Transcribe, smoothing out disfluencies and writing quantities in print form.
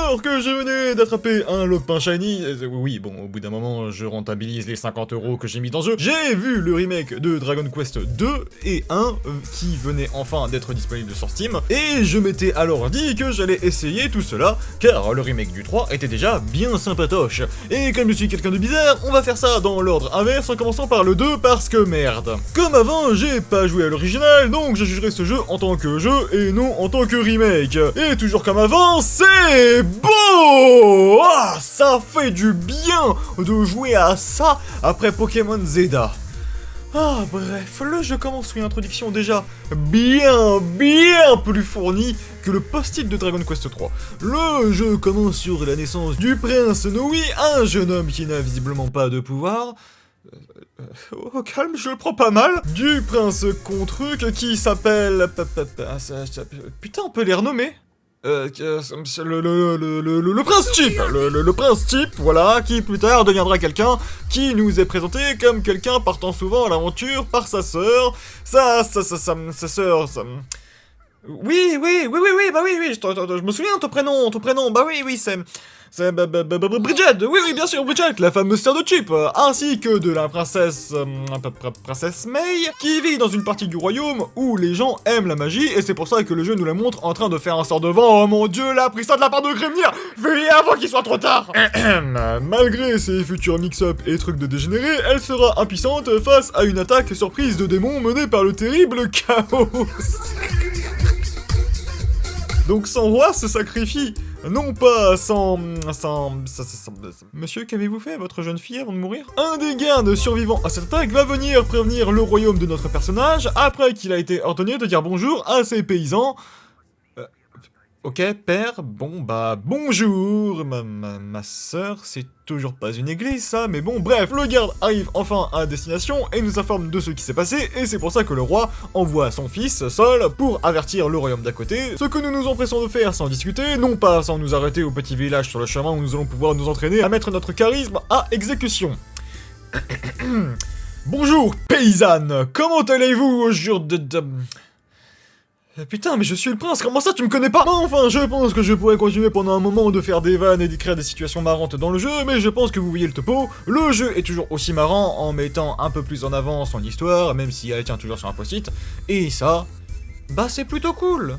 Alors que je venais d'attraper un lopin shiny, oui bon, au bout d'un moment je rentabilise les 50 € que j'ai mis dans le jeu, j'ai vu le remake de Dragon Quest 2 et 1 qui venait enfin d'être disponible sur Steam, et je m'étais alors dit que j'allais essayer tout cela, car le remake du 3 était déjà bien sympatoche. Et comme je suis quelqu'un de bizarre, on va faire ça dans l'ordre inverse en commençant par le 2 parce que merde. Comme avant, j'ai pas joué à l'original, donc je jugerai ce jeu en tant que jeu et non en tant que remake. Et toujours comme avant, c'est beau! Ah, ça fait du bien de jouer à ça après Pokémon Zeta. Ah bref, le jeu commence sur une introduction déjà bien plus fournie que le post-it de Dragon Quest 3. Le jeu commence sur la naissance du prince Noui, un jeune homme qui n'a visiblement pas de pouvoir. Oh calme, je le prends pas mal. Du prince Contruc qui s'appelle... Putain, on peut les renommer. Le prince type, le prince type, voilà, qui plus tard deviendra quelqu'un qui nous est présenté comme quelqu'un partant souvent à l'aventure par sa sœur, sa sœur, oui, bah oui, je me souviens ton prénom, bah oui, c'est Bridget, oui, bien sûr, Bridget, la fameuse sœur de Chip, ainsi que de la princesse May, qui vit dans une partie du royaume où les gens aiment la magie, et c'est pour ça que le jeu nous la montre en train de faire un sort de vent. Oh mon dieu, elle a appris ça de la part de Grimnir, veuillez avant qu'il soit trop tard. Malgré ses futurs mix-up et trucs de dégénérés, elle sera impuissante face à une attaque surprise de démons menée par le terrible Chaos. Donc son roi se sacrifie, non pas sans... Monsieur, qu'avez-vous fait à votre jeune fille avant de mourir? Un des gardes survivants à cette attaque va venir prévenir le royaume de notre personnage après qu'il a été ordonné de dire bonjour à ses paysans. Ok, père, bon bah bonjour, ma sœur, c'est toujours pas une église ça, mais bon bref, le garde arrive enfin à destination et nous informe de ce qui s'est passé, et c'est pour ça que le roi envoie son fils, Sol, pour avertir le royaume d'à côté, ce que nous nous empressons de faire sans discuter, non pas sans nous arrêter au petit village sur le chemin où nous allons pouvoir nous entraîner à mettre notre charisme à exécution. Bonjour, paysanne, comment allez-vous au jour de... Putain, mais je suis le prince, comment ça tu me connais pas? Enfin, je pense que je pourrais continuer pendant un moment de faire des vannes et d'écrire des situations marrantes dans le jeu, mais je pense que vous voyez le topo, le jeu est toujours aussi marrant en mettant un peu plus en avant son histoire, même si elle tient toujours sur un post-it, et ça, bah c'est plutôt cool.